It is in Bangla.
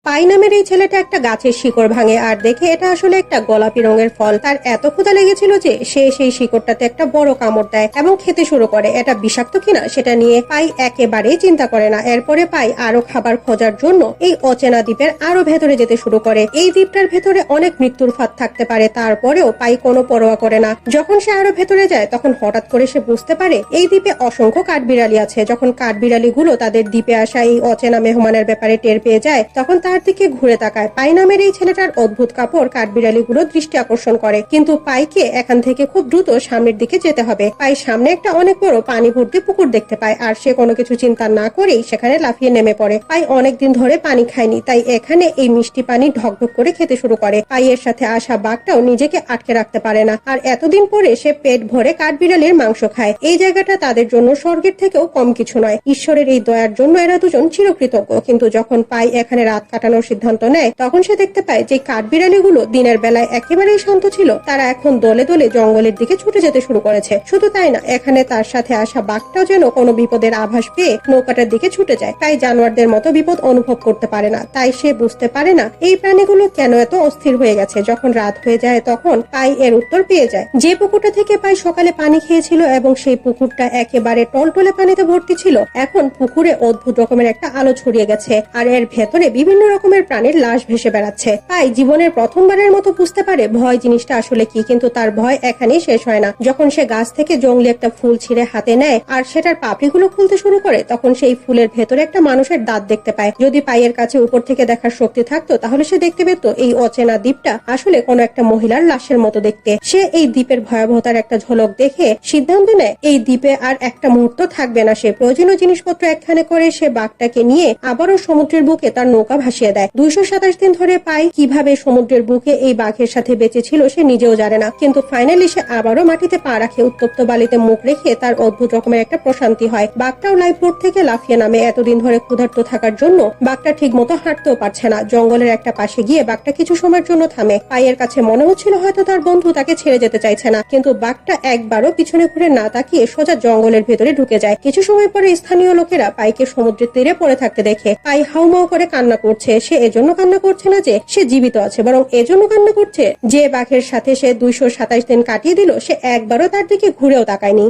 পাই নামের এই ছেলেটা একটা গাছের শিকড় ভাঙে আর দেখে এটা আসলে একটা গোলাপি রঙের ফল। তার এত ক্ষুধা লেগেছিল যে সে সেই শিকড়টাতে একটা বড় কামড় দেয় এবং খেতে শুরু করে। এটা বিষাক্ত কিনা সেটা নিয়ে পাই একেবারেই চিন্তা করে না। এরপরে পাই আরো খাবার খোঁজার জন্য এই অচেনা দ্বীপের আরো ভেতরে যেতে শুরু করে। এই দ্বীপটার ভেতরে অনেক মৃত্যুর ফাঁদ থাকতে পারে, তারপরেও পাই কোনো পরোয়া করে না। যখন সে আরো ভেতরে যায় তখন হঠাৎ করে সে বুঝতে পারে এই দ্বীপে অসংখ্য কাঠবিড়ালি আছে। যখন কাঠবিড়ালি গুলো তাদের দ্বীপে আসা এই অচেনা মেহমানের ব্যাপারে টের পেয়ে যায় তখন তার দিকে ঘুরে তাকায়। পাই নামের এই ছেলেটার অদ্ভুত কাপড় কাঠবিড়ালি গুলো দৃষ্টি আকর্ষণ করে, কিন্তু পাইকে এখান থেকে খুব দ্রুত সামনের দিকে যেতে হবে। পাই সামনে একটা অনেক বড় পানি ভর্তি পুকুর দেখতে পায় আর সে কোনো কিছু চিন্তা না করেই সেখানে লাফিয়ে নেমে পড়ে। পাই অনেকদিন ধরে পানি খায়নি, তাই এখানে এই মিষ্টি পানি ঢকঢক করে খেতে শুরু করে। পাইয়ের সাথে আসা বাঘটাও নিজেকে আটকে রাখতে পারে না, আর এতদিন পরে সে পেট ভরে কাঠবিড়ালির মাংস খায়। এই জায়গাটা তাদের জন্য স্বর্গের থেকেও কম কিছু নয়। ঈশ্বরের এই দয়ার জন্য এরা দুজন চিরকৃতজ্ঞ। কিন্তু যখন পাই এখানে রাত কাটানোর সিদ্ধান্ত নেয় তখন সে দেখতে পায় যে কাঠবিড়ালিগুলো দিনের বেলায় একেবারেই শান্ত ছিল, তারা এখন দলে দলে জঙ্গলের দিকে ছুটে যেতে শুরু করেছে। শুধু তাই না, এখানে তার সাথে আসা বাঘটাও যেন কোনো বিপদের আভাস পেয়ে নৌকাটার দিকে ছুটে যায়। তাই জানোয়ারদের মতো বিপদ অনুভব করতে পারে না, তাই সে বুঝতে পারে না এই প্রাণীগুলো কেন এত অস্থির হয়ে গেছে। যখন রাত হয়ে যায় তখন পাই এর উত্তর পেয়ে যায়। যে পুকুরটা থেকে পাই সকালে পানি খেয়েছিল এবং সেই পুকুরটা একেবারে টলটলে পানিতে ভর্তি ছিল, এখন পুকুরে অদ্ভুত রকমের একটা আলো ছড়িয়ে গেছে আর এর ভেতরে বিভিন্ন রকমের প্রাণীর লাশ ভেসে বেড়াচ্ছে। পাই জীবনের প্রথমবারের মতো বুঝতে পারে ভয় জিনিসটা আসলে কি, কিন্তু তার ভয় এখানেই শেষ হয় না। যখন সে গাছ থেকে জঙ্গলি একটা ফুল ছিঁড়ে হাতে নেয় আর সেটার পাপড়িগুলো খুলতে শুরু করে তখন সেই ফুলের ভেতরে একটা মানুষের দাঁত দেখতে পায়। যদি পাইয়ের কাছে উপর থেকে দেখার শক্তি থাকতো তাহলে সে দেখতে পেত এই অচেনা দ্বীপটা আসলে কোনো একটা মহিলার লাশের মতো দেখতে। সে এই দ্বীপের ভয়াবহতার একটা ঝলক দেখে সিদ্ধান্ত নেয় এই দ্বীপে আর একটা মুহূর্ত থাকবে না। সে প্রয়োজনীয় জিনিসপত্র একখানে করে সে বাঘটাকে নিয়ে আবারও সমুদ্রের বুকে তার নৌকা ভাসিয়ে দেয়। 227 দিন ধরে পাই কিভাবে সমুদ্রের বুকে এই বাঘের সাথে বেঁচে ছিল সে নিজেও জানে না, কিন্তু ফাইনালি সে আবারও মাটিতে পা রাখে। উত্তপ্ত বালিতে মুখ রেখে তার অদ্ভুত রকমের একটা প্রশান্তি হয়। বাঘটাও লাইফ বোট থেকে লাফিয়ে নামে। এতদিন ধরে ক্ষুধার্ত থাকার জন্য বাঘটা ঠিক মতো হাঁটতেও পারছে না। জঙ্গলের একটা পাশে গিয়ে বাঘটা কিছু সময়ের জন্য থামে। পাইয়ের কাছে মনে হচ্ছিল হয়তো তার বন্ধু তাকে ছেড়ে যেতে চাইছে না, কিন্তু বাঘটা একবারও পিছনে ঘুরে না তাকিয়ে সোজা জঙ্গলের ভেতরে ঢুকে যায়। কিছু সময় পরে স্থানীয় লোকেরা পাইকে সমুদ্রের তীরে পড়ে থাকতে দেখে। পাই হাউমাউ করে কান্না করছে। সে এজন্য কান্না করছে না যে সে জীবিত আছে, বরং এজন্য কান্না করছে যে বাঘের সাথে সে 227 দিন কাটিয়ে দিল সে একবারও তার দিকে ঘুরেও তাকায়নি।